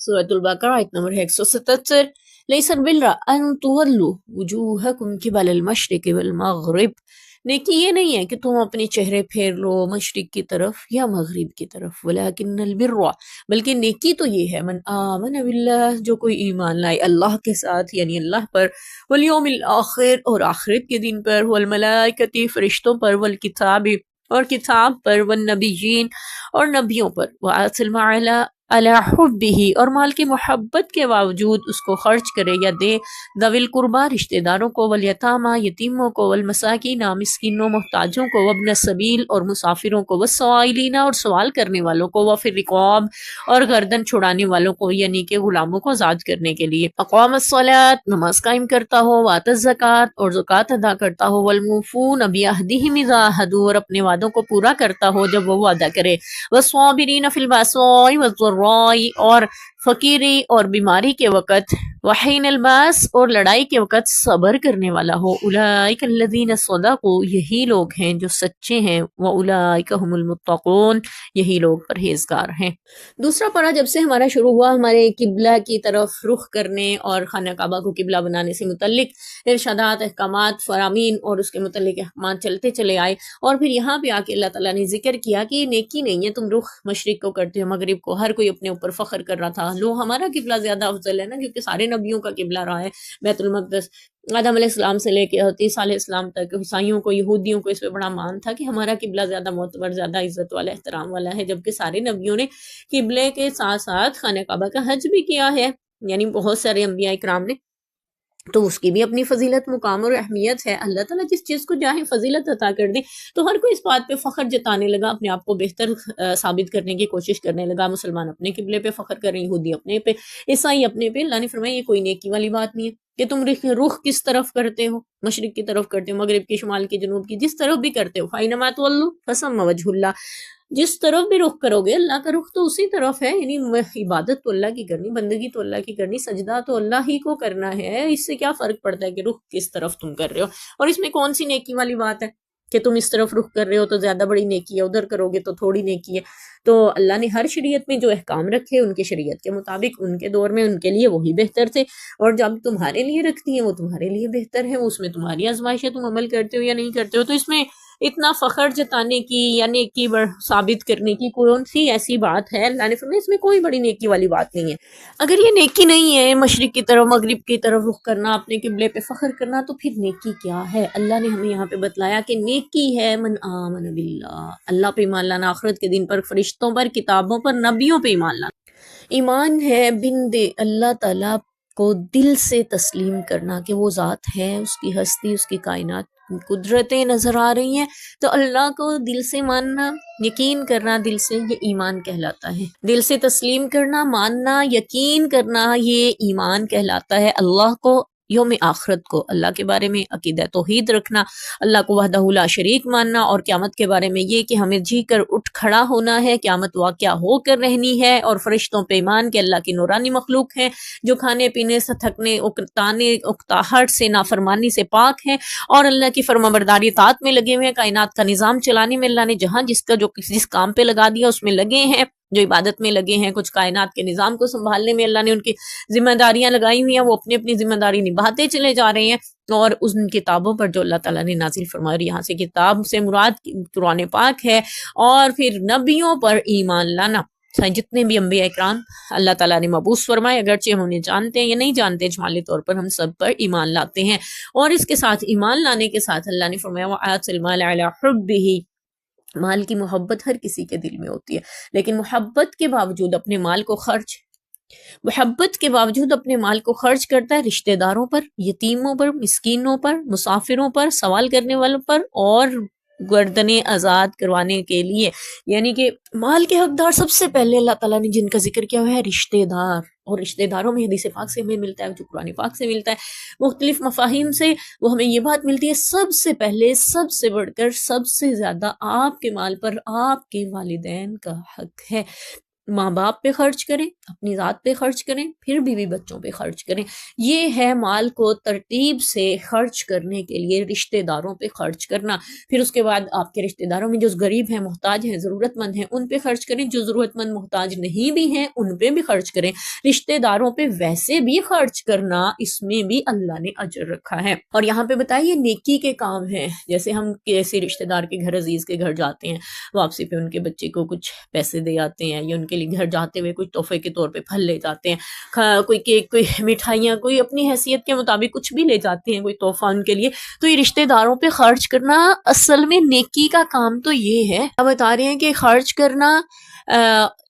سورۃ البقرہ آیت نمبر 177۔ لیس البر ان تولوا وجوہکم قبل المشرق والمغرب، نیکی یہ نہیں ہے کہ تم اپنے چہرے پھیر لو مشرق کی طرف یا مغرب کی طرف، ولیکن البر، بلکہ نیکی تو یہ ہے من آمن باللہ، جو کوئی ایمان لائے اللہ کے ساتھ یعنی اللہ پر، والیوم الآخر، اور آخرت کے دن پر، والملائکۃ، فرشتوں پر، والکتاب، اور کتاب پر، والنبیین، اور نبیوں پر، وآت المال علی حبہ، اور مال کی محبت کے باوجود اس کو خرچ کرے یا دے، ذوی القربیٰ، رشتہ داروں کو، والیتامى، یتیموں کو، والمساکین، مسکینوں محتاجوں کو، وابن السبیل، اور مسافروں کو، والسائلین، اور سوال کرنے والوں کو، وفی الرقاب، اور گردن چھڑانے والوں کو یعنی کہ غلاموں کو آزاد کرنے کے لیے، اقام الصلاۃ، نماز قائم کرتا ہو، وآت الزکوٰۃ، اور زکوٰۃ ادا کرتا ہو، والموفون بعہدہم اذا عاہدوا، اور اپنے وعدوں کو پورا کرتا ہو جب وہ وعدہ کرے، والصابرین فی البأساء والضراء، اور فقیری اور بیماری کے وقت، وحین الباس، اور لڑائی کے وقت صبر کرنے والا ہو، اولئک الذین صدقوا، یہی لوگ ہیں جو سچے ہیں، واولئک هم المتقون، یہی لوگ پرہیزگار ہیں۔ دوسرا پارہ جب سے ہمارا شروع ہوا، ہمارے قبلہ کی طرف رخ کرنے اور خانہ کعبہ کو قبلہ بنانے سے متعلق ارشادات، احکامات، فرامین اور اس کے متعلق احکامات چلتے چلے آئے، اور پھر یہاں پہ آ کے اللہ تعالیٰ نے ذکر کیا کہ یہ نیکی نہیں ہے تم رخ مشرق کو کرتے ہو مغرب کو، ہر کوئی اپنے اوپر فخر کر رہا تھا، لو ہمارا قبلہ زیادہ افضل ہے نا، کیونکہ سارے نبیوں کا قبلہ رہا ہے بیت المقدس، آدم علیہ السلام سے لے کے عیسیٰ علیہ السلام تک، عیسائیوں کو، یہودیوں کو اس پہ بڑا مان تھا کہ ہمارا قبلہ زیادہ معتبر، زیادہ عزت والا، احترام والا ہے، جبکہ سارے نبیوں نے قبلے کے ساتھ ساتھ خانہ کعبہ کا حج بھی کیا ہے، یعنی بہت سارے انبیاء اکرام نے، تو اس کی بھی اپنی فضیلت، مقام اور اہمیت ہے۔ اللہ تعالیٰ جس چیز کو چاہے فضیلت عطا کر دے، تو ہر کوئی اس بات پہ فخر جتانے لگا، اپنے آپ کو بہتر ثابت کرنے کی کوشش کرنے لگا، مسلمان اپنے قبلے پہ فخر کر رہے ہیں، یہودی اپنے پہ، عیسائی اپنے پہ۔ اللہ نے فرمایا یہ کوئی نیکی والی بات نہیں ہے کہ تم رخ کس طرف کرتے ہو، مشرق کی طرف کرتے ہو، مغرب کی، شمال کی، جنوب کی، جس طرف بھی کرتے ہو، فَأَيْنَمَا تُوَلُّوا فَثَمَّ وَجْهُ اللَّهِ، جس طرف بھی رخ کرو گے اللہ کا رخ تو اسی طرف ہے، یعنی عبادت تو اللہ کی کرنی، بندگی تو اللہ کی کرنی، سجدہ تو اللہ ہی کو کرنا ہے، اس سے کیا فرق پڑتا ہے کہ رخ کس طرف تم کر رہے ہو، اور اس میں کون سی نیکی والی بات ہے کہ تم اس طرف رخ کر رہے ہو تو زیادہ بڑی نیکی ہے، ادھر کرو گے تو تھوڑی نیکی ہے۔ تو اللہ نے ہر شریعت میں جو احکام رکھے ان کی شریعت کے مطابق، ان کے دور میں ان کے لیے وہی بہتر تھے، اور جب تمہارے لیے رکھتی ہیں وہ تمہارے لیے بہتر ہے، اس میں تمہاری آزمائش ہے، تم عمل کرتے ہو یا نہیں کرتے ہو، تو اس میں اتنا فخر جتانے کی یا نیکی ثابت کرنے کی کون سی ایسی بات ہے؟ اللہ نے فرمایا اس میں کوئی بڑی نیکی والی بات نہیں ہے۔ اگر یہ نیکی نہیں ہے مشرق کی طرف، مغرب کی طرف رخ کرنا، اپنے قبلے پہ فخر کرنا، تو پھر نیکی کیا ہے؟ اللہ نے ہمیں یہاں پہ بتلایا کہ نیکی ہے من آمن باللہ، اللہ پہ ایمان لانا، آخرت کے دن پر، فرشتوں پر، کتابوں پر، نبیوں پہ ایمان لانا۔ ایمان ہے بند اللہ تعالیٰ کو دل سے تسلیم کرنا کہ وہ ذات ہے، اس کی ہستی، اس کی کائنات، قدرتیں نظر آ رہی ہیں، تو اللہ کو دل سے ماننا، یقین کرنا دل سے، یہ ایمان کہلاتا ہے۔ دل سے تسلیم کرنا، ماننا، یقین کرنا، یہ ایمان کہلاتا ہے۔ اللہ کو، یوم آخرت کو، اللہ کے بارے میں عقیدہ توحید رکھنا، اللہ کو وحدہ لا شریک ماننا، اور قیامت کے بارے میں یہ کہ ہمیں جی کر اٹھ کھڑا ہونا ہے، قیامت واقعہ ہو کر رہنی ہے، اور فرشتوں پہ ایمان کہ اللہ کی نورانی مخلوق ہیں جو کھانے پینے سے، تھکنے، اکتانے، اکتاہٹ سے، نافرمانی سے پاک ہیں، اور اللہ کی فرما برداری اطاعت میں لگے ہوئے ہیں، کائنات کا نظام چلانے میں اللہ نے جہاں جس کام پہ لگا دیا اس میں لگے ہیں، جو عبادت میں لگے ہیں، کچھ کائنات کے نظام کو سنبھالنے میں اللہ نے ان کی ذمہ داریاں لگائی ہوئی ہیں، وہ اپنی اپنی ذمہ داری نبھاتے چلے جا رہے ہیں، اور ان کتابوں پر جو اللہ تعالیٰ نے نازل فرمایا، یہاں سے کتاب سے مراد قرآن پاک ہے، اور پھر نبیوں پر ایمان لانا، جتنے بھی انبیاء اکرام اللہ تعالیٰ نے مبعوث فرمائے، اگرچہ ہم انہیں جانتے ہیں یا نہیں جانتے، اجمالی طور پر ہم سب پر ایمان لاتے ہیں۔ اور اس کے ساتھ، ایمان لانے کے ساتھ، اللہ نے فرمایا وَآتِ الْمَالَ عَلَىٰ حُبِّهِ، مال کی محبت ہر کسی کے دل میں ہوتی ہے، لیکن محبت کے باوجود اپنے مال کو خرچ کرتا ہے رشتہ داروں پر، یتیموں پر، مسکینوں پر، مسافروں پر، سوال کرنے والوں پر، اور گردنیں آزاد کروانے کے لیے، یعنی کہ مال کے حقدار سب سے پہلے اللہ تعالیٰ نے جن کا ذکر کیا ہوا ہے رشتہ دار، اور رشتہ داروں میں حدیث پاک سے ہمیں ملتا ہے، جو قرآن پاک سے ملتا ہے، مختلف مفاہیم سے وہ ہمیں یہ بات ملتی ہے، سب سے پہلے، سب سے بڑھ کر، سب سے زیادہ آپ کے مال پر آپ کے والدین کا حق ہے۔ ماں باپ پہ خرچ کریں، اپنی ذات پہ خرچ کریں، پھر بیوی بچوں پہ خرچ کریں۔ یہ ہے مال کو ترتیب سے خرچ کرنے کے لیے رشتہ داروں پہ خرچ کرنا۔ پھر اس کے بعد آپ کے رشتہ داروں میں جو غریب ہیں، محتاج ہیں، ضرورت مند ہیں، ان پہ خرچ کریں۔ جو ضرورت مند محتاج نہیں بھی ہیں ان پہ بھی خرچ کریں۔ رشتہ داروں پہ ویسے بھی خرچ کرنا، اس میں بھی اللہ نے اجر رکھا ہے۔ اور یہاں پہ بتائیے نیکی کے کام ہیں، جیسے ہم کسی رشتہ دار کے گھر، عزیز کے گھر جاتے ہیں، واپسی پہ ان کے بچے کو کچھ پیسے دے آتے ہیں، یا ان کے لیے گھر جاتے ہوئے کچھ تحفے کے طور پہ پھل لے جاتے ہیں، کوئی کیک، کوئی مٹھائیاں، کوئی اپنی حیثیت کے مطابق کچھ بھی لے جاتے ہیں، کوئی تحفہ ان کے لیے۔ تو یہ رشتہ داروں پہ خرچ کرنا اصل میں نیکی کا کام تو یہ ہے۔ اب بتا رہے ہیں کہ خرچ کرنا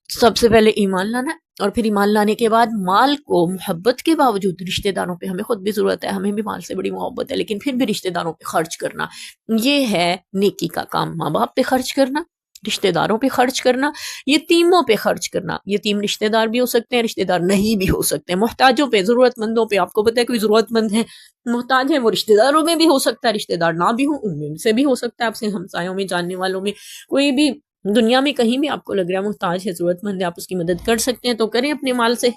سب سے پہلے ایمان لانا، اور پھر ایمان لانے کے بعد مال کو محبت کے باوجود، رشتہ داروں پہ ہمیں خود بھی ضرورت ہے، ہمیں بھی مال سے بڑی محبت ہے، لیکن پھر بھی رشتہ داروں پہ خرچ کرنا، یہ ہے نیکی کا کام۔ ماں باپ پہ خرچ کرنا، رشتہ داروں پہ خرچ کرنا، یتیموں پہ خرچ کرنا۔ یتیم رشتہ دار بھی ہو سکتے ہیں، رشتہ دار نہیں بھی ہو سکتے ہیں۔ محتاجوں پہ، ضرورت مندوں پہ، آپ کو پتہ ہے کوئی ضرورت مند ہے، محتاج ہے، وہ رشتہ داروں میں بھی ہو سکتا ہے، رشتہ دار نہ بھی ہوں ان میں سے بھی ہو سکتا ہے، آپ سے ہمسایوں میں، جاننے والوں میں، کوئی بھی دنیا میں کہیں بھی آپ کو لگ رہا ہے محتاج ہے، ضرورت مند ہے، آپ اس کی مدد کر سکتے ہیں تو کریں اپنے مال سے۔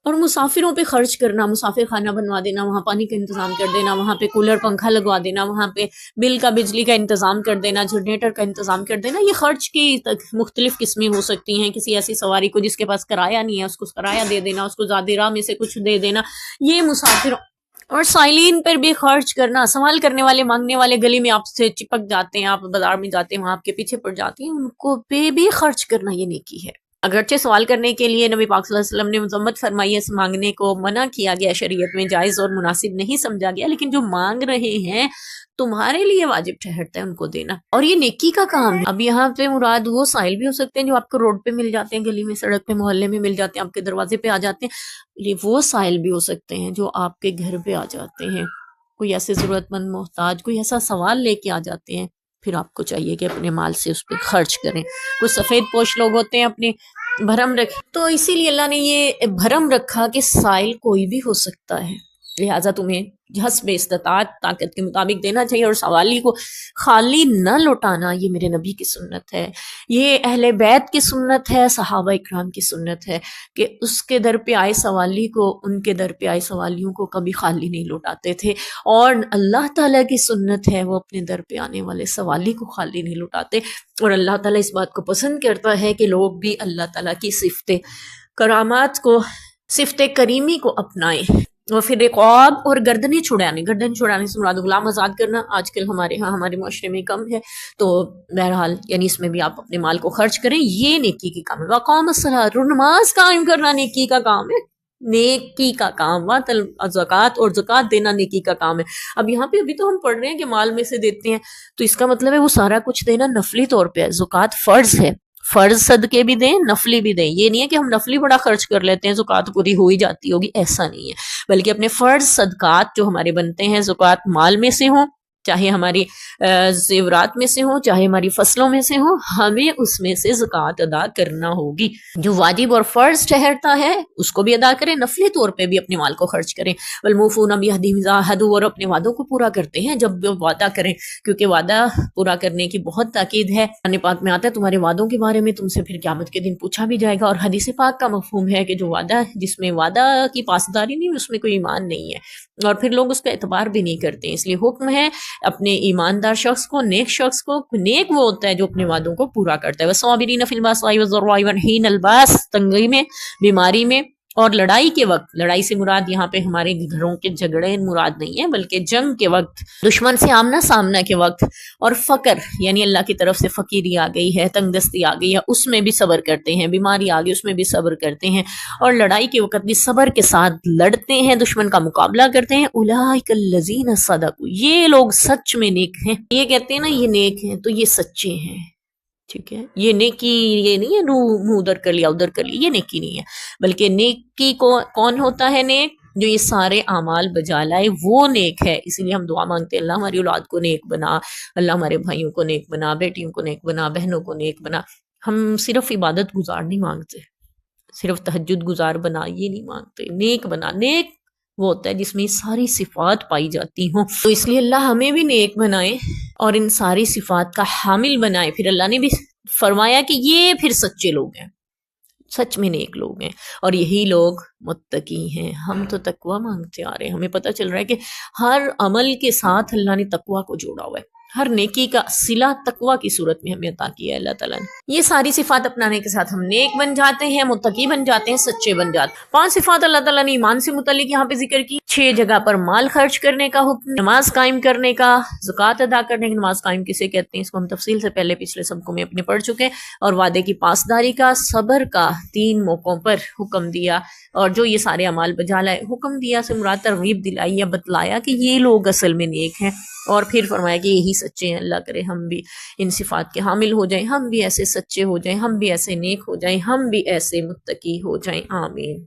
اور مسافروں پہ خرچ کرنا، مسافر خانہ بنوا دینا، وہاں پانی کا انتظام کر دینا، وہاں پہ کولر پنکھا لگوا دینا، وہاں پہ بل کا، بجلی کا انتظام کر دینا، جنریٹر کا انتظام کر دینا۔ یہ خرچ کی مختلف قسمیں ہو سکتی ہیں۔ کسی ایسی سواری کو جس کے پاس کرایہ نہیں ہے، اس کو کرایہ دے دینا، اس کو زیادہ راہ میں سے کچھ دے دینا، یہ مسافر۔ اور سائلین پر بھی خرچ کرنا، سوال کرنے والے، مانگنے والے گلی میں آپ سے چپک جاتے ہیں، آپ بازار میں جاتے ہیں وہاں آپ کے پیچھے پڑ جاتے ہیں، ان کو پہ بھی خرچ کرنا یہ نیکی ہے۔ اگرچہ سوال کرنے کے لیے نبی پاک صلی اللہ علیہ وسلم نے مذمت فرمائی ہے، اس مانگنے کو منع کیا گیا، شریعت میں جائز اور مناسب نہیں سمجھا گیا، لیکن جو مانگ رہے ہیں تمہارے لیے واجب ٹھہرتا ہے ان کو دینا، اور یہ نیکی کا کام ہے۔ اب یہاں پہ مراد وہ سائل بھی ہو سکتے ہیں جو آپ کو روڈ پہ مل جاتے ہیں، گلی میں، سڑک پہ، محلے میں مل جاتے ہیں، آپ کے دروازے پہ آ جاتے ہیں۔ یہ وہ سائل بھی ہو سکتے ہیں جو آپ کے گھر پہ آ جاتے ہیں، کوئی ایسے ضرورت مند محتاج، کوئی ایسا سوال لے کے آ جاتے ہیں، پھر آپ کو چاہیے کہ اپنے مال سے اس پہ خرچ کریں۔ کچھ سفید پوش لوگ ہوتے ہیں، اپنی بھرم رکھے، تو اسی لیے اللہ نے یہ بھرم رکھا کہ سائل کوئی بھی ہو سکتا ہے، لہٰذا تمہیں حسب استطاعت، طاقت کے مطابق دینا چاہیے، اور سوالی کو خالی نہ لوٹانا یہ میرے نبی کی سنت ہے، یہ اہل بیت کی سنت ہے، صحابہ اکرام کی سنت ہے کہ اس کے در پہ آئے سوالی کو، ان کے در پہ آئے سوالیوں کو کبھی خالی نہیں لوٹاتے تھے، اور اللہ تعالیٰ کی سنت ہے وہ اپنے در پہ آنے والے سوالی کو خالی نہیں لوٹاتے۔ اور اللہ تعالیٰ اس بات کو پسند کرتا ہے کہ لوگ بھی اللہ تعالیٰ کی صفت کرامات کو، صفت کریمی کو اپنائیں۔ اور پھر رقاب اور گردن چھڑانے سے مراد غلام آزاد کرنا آج کل ہمارے ہاں، ہمارے معاشرے میں کم ہے، تو بہرحال یعنی اس میں بھی آپ اپنے مال کو خرچ کریں، یہ نیکی کی کام ہے۔ وقام الصلاۃ، اور نماز قائم کرنا نیکی کا کام ہے، نیکی کا کام۔ زکوٰۃ، اور زکوٰۃ دینا نیکی کا کام ہے۔ اب یہاں پہ ابھی تو ہم پڑھ رہے ہیں کہ مال میں سے دیتے ہیں، تو اس کا مطلب ہے وہ سارا کچھ دینا نفلی طور پہ ہے۔ زکوٰۃ فرض ہے، فرض صدقے بھی دیں، نفلی بھی دیں، یہ نہیں ہے کہ ہم نفلی بڑا خرچ کر لیتے ہیں زکوٰۃ پوری ہو ہی جاتی ہوگی، ایسا نہیں ہے، بلکہ اپنے فرض صدقات جو ہمارے بنتے ہیں، زکوٰۃ مال میں سے ہوں، چاہے ہماری زیورات میں سے ہوں، چاہے ہماری فصلوں میں سے ہوں، ہمیں اس میں سے زکوٰۃ ادا کرنا ہوگی۔ جو واجب اور فرض ٹھہرتا ہے اس کو بھی ادا کریں، نفلی طور پہ بھی اپنے مال کو خرچ کریں۔ والموفون بعہدہم اذا عاہدوا، اور اپنے وعدوں کو پورا کرتے ہیں جب وہ وعدہ کریں، کیونکہ وعدہ پورا کرنے کی بہت تاکید ہے۔ قرآن پاک میں آتا ہے تمہارے وعدوں کے بارے میں تم سے پھر قیامت کے دن پوچھا بھی جائے گا، اور حدیث پاک کا مفہوم ہے کہ جو وعدہ، جس میں وعدہ کی پاسداری نہیں، اس میں کوئی ایمان نہیں ہے، اور پھر لوگ اس کا اعتبار بھی نہیں کرتے۔ اس لیے حکم ہے اپنے ایماندار شخص کو، نیک شخص کو، نیک وہ ہوتا ہے جو اپنے وعدوں کو پورا کرتا ہے۔ والصابرین فی البأساء والضراء وحین الباس، تنگی میں، بیماری میں، اور لڑائی کے وقت۔ لڑائی سے مراد یہاں پہ ہمارے گھروں کے جھگڑے مراد نہیں ہے، بلکہ جنگ کے وقت، دشمن سے آمنا سامنا کے وقت، اور فقر یعنی اللہ کی طرف سے فقیری آ گئی ہے، تنگ دستی آ گئی ہے، اس میں بھی صبر کرتے ہیں، بیماری آ گئی اس میں بھی صبر کرتے ہیں، اور لڑائی کے وقت بھی صبر کے ساتھ لڑتے ہیں، دشمن کا مقابلہ کرتے ہیں۔ اولئک الذین صدقوا، یہ لوگ سچ میں نیک ہیں۔ یہ کہتے ہیں نا یہ نیک ہیں، تو یہ سچے ہیں، ٹھیک ہے۔ یہ نیکی یہ نہیں ہے منہ ادھر کر لیا ادھر کر لیا، یہ نیکی نہیں ہے، بلکہ نیکی کو کون ہوتا ہے نیک؟ جو یہ سارے اعمال بجا لائے، وہ نیک ہے۔ اسی لیے ہم دعا مانگتے ہیں اللہ ہماری اولاد کو نیک بنا، اللہ ہمارے بھائیوں کو نیک بنا، بیٹیوں کو نیک بنا، بہنوں کو نیک بنا۔ ہم صرف عبادت گزار نہیں مانگتے، صرف تہجد گزار بنا یہ نہیں مانگتے، نیک بنا۔ نیک وہ ہوتا ہے جس میں ساری صفات پائی جاتی ہوں، تو اس لیے اللہ ہمیں بھی نیک بنائے اور ان ساری صفات کا حامل بنائے۔ پھر اللہ نے بھی فرمایا کہ یہ پھر سچے لوگ ہیں، سچ میں نیک لوگ ہیں، اور یہی لوگ متقی ہیں۔ ہم تو تقوی مانگتے آ رہے ہیں، ہمیں پتہ چل رہا ہے کہ ہر عمل کے ساتھ اللہ نے تقوی کو جوڑا ہوا ہے، ہر نیکی کا صلہ تقوی کی صورت میں ہمیں عطا کیا ہے اللہ تعالیٰ نے۔ یہ ساری صفات اپنانے کے ساتھ ہم نیک بن جاتے ہیں، متقی بن جاتے ہیں، سچے بن جاتے ہیں۔ 5 صفات اللہ تعالیٰ نے ایمان سے متعلق یہاں پہ ذکر کی، 6 جگہ پر مال خرچ کرنے کا حکم، نماز قائم کرنے کا، زکوٰۃ ادا کرنے کی، نماز قائم کسے کہتے ہیں اس کو ہم تفصیل سے پہلے پچھلے سبقوں میں اپنے پڑھ چکے ہیں، اور وعدے کی پاسداری کا، صبر کا، 3 موقعوں پر حکم دیا، اور جو یہ سارے اعمال بجا لائے، حکم دیا سے مراد ترغیب دلائی یا بتلایا کہ یہ لوگ اصل میں نیک ہیں، اور پھر فرمایا کہ یہی سچے ہیں۔ اللہ کرے ہم بھی ان صفات کے حامل ہو جائیں، ہم بھی ایسے سچے ہو جائیں، ہم بھی ایسے نیک ہو جائیں، ہم بھی ایسے متقی ہو جائیں، آمین۔